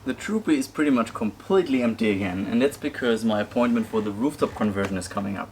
The troopy is pretty much completely empty again, and that's because my appointment for the rooftop conversion is coming up.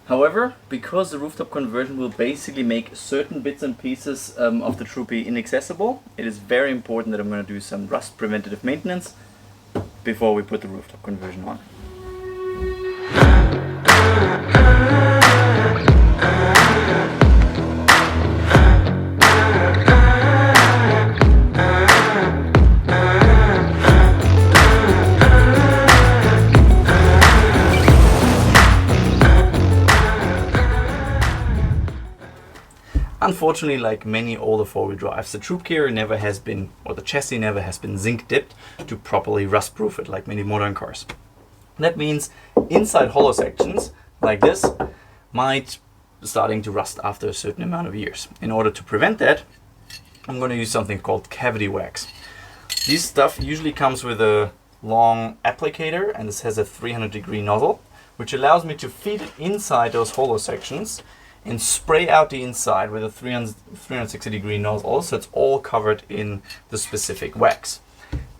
However, because the rooftop conversion will basically make certain bits and pieces of the troopy inaccessible, it is very important that I'm going to do some rust preventative maintenance before we put the rooftop conversion on. Unfortunately, like many older four-wheel drives, the troopcarrier never has been, or the chassis never has been zinc dipped to properly rust-proof it like many modern cars. That means inside hollow sections like this might starting to rust after a certain amount of years. In order to prevent that, I'm going to use something called cavity wax. This stuff usually comes with a long applicator, and this has a 300-degree nozzle, which allows me to feed it inside those hollow sections and spray out the inside with a 360-degree nozzle, so it's all covered in the specific wax.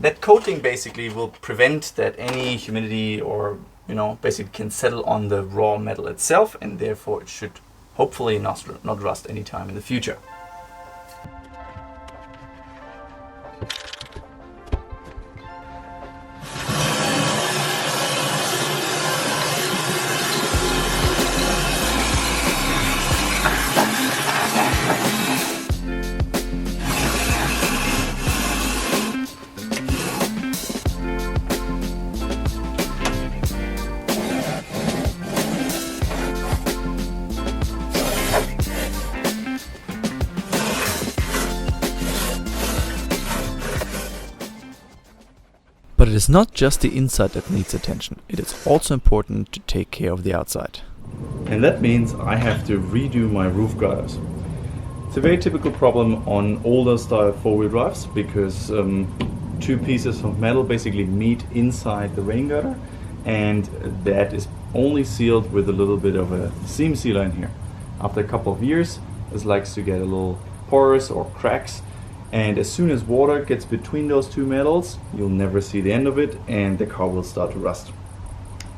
That coating basically will prevent that any humidity or basically can settle on the raw metal itself, and therefore it should hopefully not rust any time in the future. But it is not just the inside that needs attention, it is also important to take care of the outside. And that means I have to redo my roof gutters. It's a very typical problem on older style four-wheel drives because two pieces of metal basically meet inside the rain gutter, and that is only sealed with a little bit of a seam sealer in here. After a couple of years, this likes to get a little porous or cracks, and as soon as water gets between those two metals, you'll never see the end of it and the car will start to rust.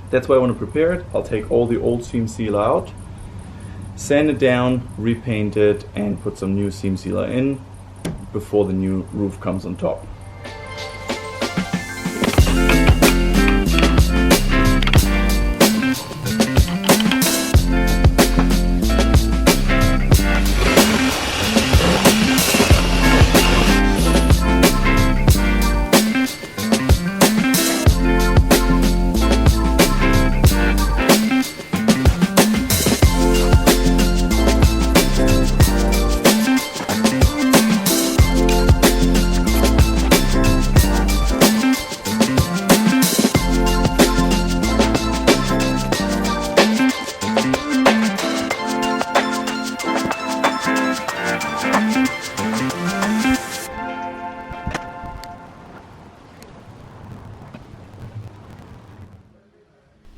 That's why I want to prepare it. I'll take all the old seam sealer out, sand it down, repaint it, and put some new seam sealer in before the new roof comes on top.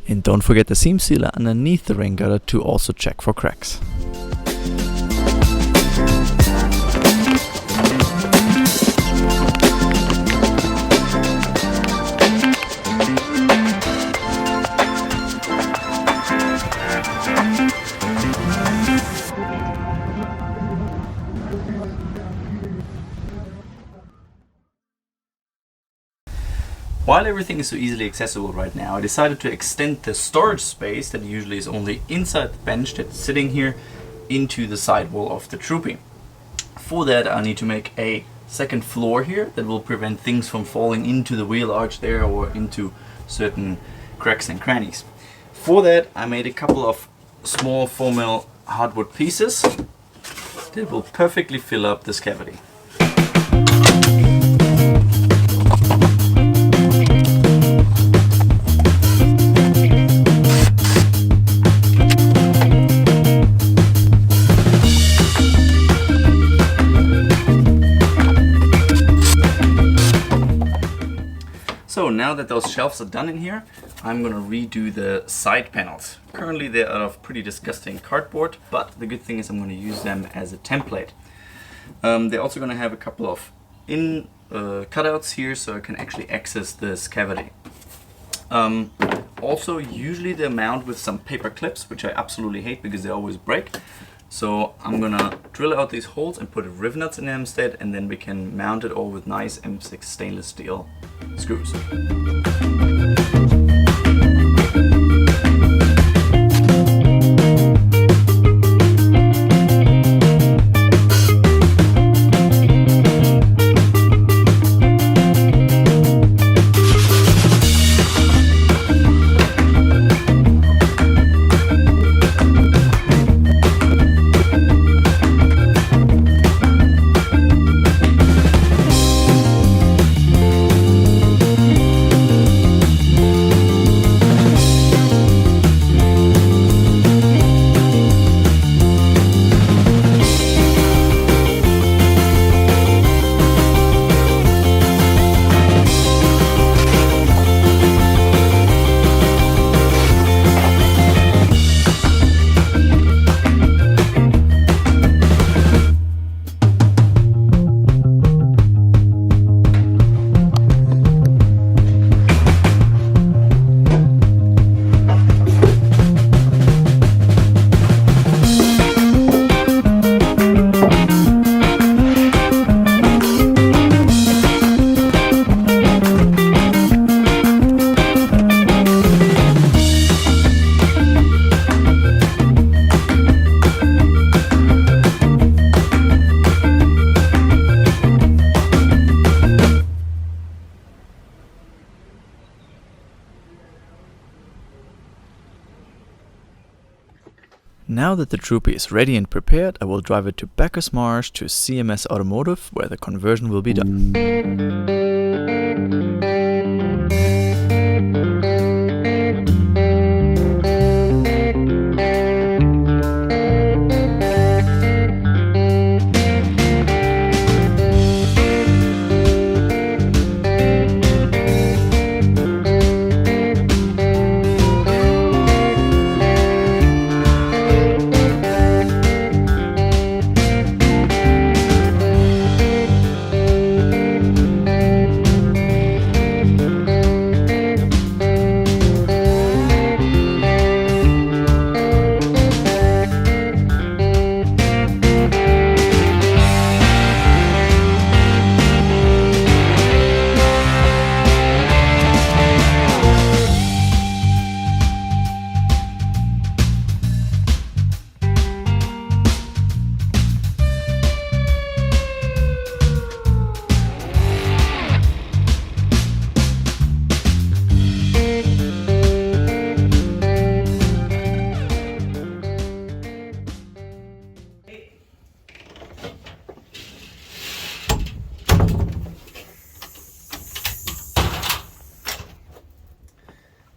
And don't forget the seam sealer underneath the rain gutter to also check for cracks. While everything is so easily accessible right now, I decided to extend the storage space that usually is only inside the bench that's sitting here into the sidewall of the troopy. For that, I need to make a second floor here that will prevent things from falling into the wheel arch there or into certain cracks and crannies. For that, I made a couple of small 4mm hardwood pieces that will perfectly fill up this cavity. So now that those shelves are done in here, I'm gonna redo the side panels. Currently they're out of pretty disgusting cardboard, but the good thing is I'm gonna use them as a template. They're also gonna have a couple of cutouts here so I can actually access this cavity. Also, usually they're mounted with some paper clips, which I absolutely hate because they always break. So I'm gonna drill out these holes and put rivet nuts in them instead, and then we can mount it all with nice M6 stainless steel screws. Now that the troopy is ready and prepared, I will drive it to Bacchus Marsh to CMS Automotive, where the conversion will be done.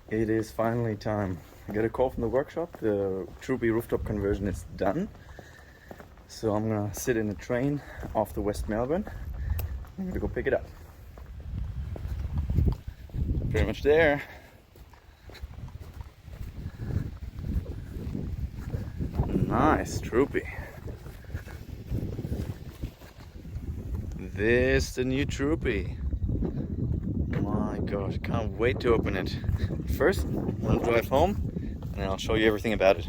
It is finally time. I got a call from the workshop. The troopy rooftop conversion is done. So I'm gonna sit in a train off the West Melbourne. I'm gonna go pick it up. Pretty much there. Nice troopy. This the new troopy. My gosh, can't wait to open it. First, I'll drive home and then I'll show you everything about it.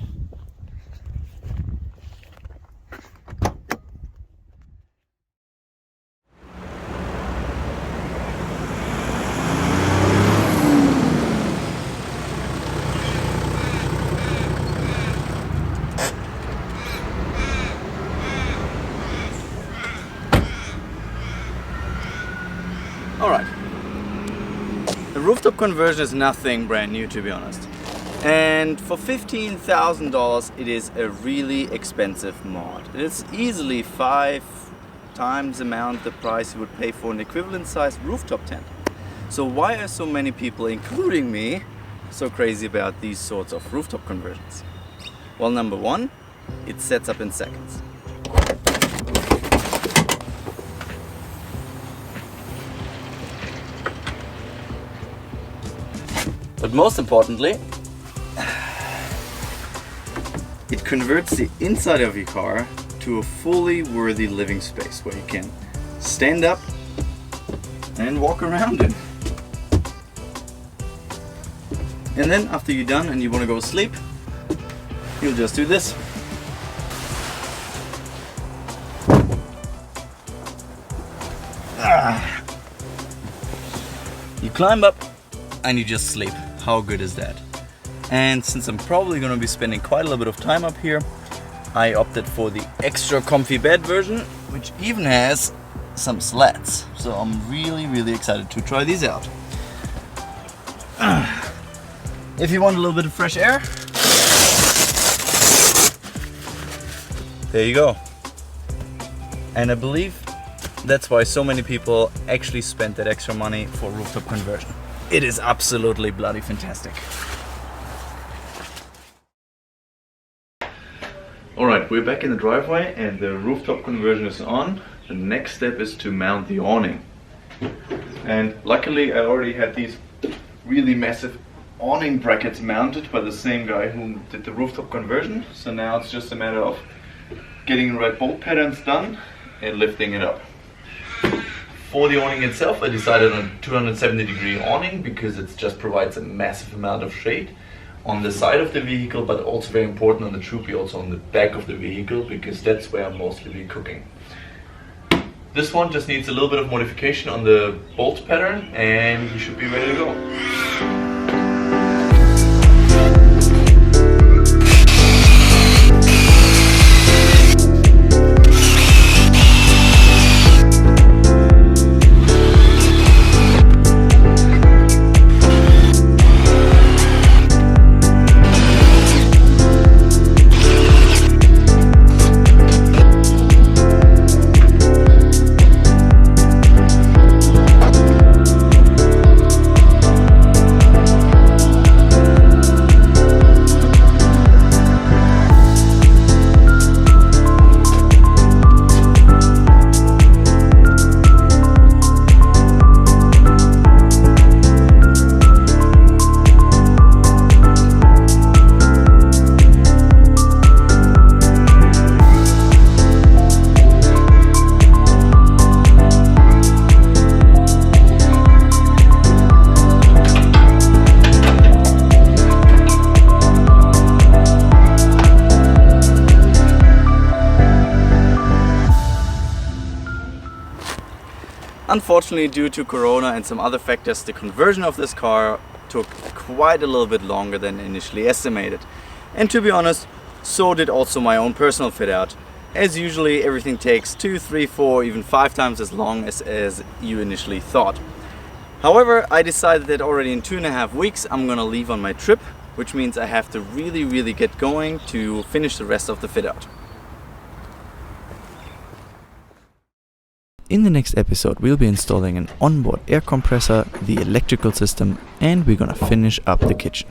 Alright. The rooftop conversion is nothing brand new, to be honest. And for $15,000 it is a really expensive mod. It's easily 5 times the amount the price you would pay for an equivalent sized rooftop tent. So why are so many people, including me, so crazy about these sorts of rooftop conversions? Well, number one, it sets up in seconds. But most importantly, it converts the inside of your car to a fully worthy living space where you can stand up, and walk around it. And then after you're done and you want to go to sleep, you'll just do this. You climb up and you just sleep. How good is that? And since I'm probably going to be spending quite a little bit of time up here, I opted for the extra comfy bed version, which even has some slats. So I'm really excited to try these out. If you want a little bit of fresh air, there you go. And I believe that's why so many people actually spent that extra money for rooftop conversion. It is absolutely bloody fantastic. Alright, we're back in the driveway and the rooftop conversion is on. The next step is to mount the awning. And luckily I already had these really massive awning brackets mounted by the same guy who did the rooftop conversion. So now it's just a matter of getting the right bolt patterns done and lifting it up. For the awning itself, I decided on a 270-degree awning because it just provides a massive amount of shade on the side of the vehicle, but also very important on the troopy, also on the back of the vehicle, because that's where I'm mostly be cooking. This one just needs a little bit of modification on the bolt pattern and we should be ready to go. Unfortunately, due to Corona and some other factors, the conversion of this car took quite a little bit longer than initially estimated. And to be honest, so did also my own personal fit out. As usually, everything takes 2, 3, 4, even 5 times as long as you initially thought. However, I decided that already in 2.5 weeks I'm gonna leave on my trip, which means I have to really get going to finish the rest of the fit out. In the next episode, we'll be installing an onboard air compressor, the electrical system, and we're gonna finish up the kitchen.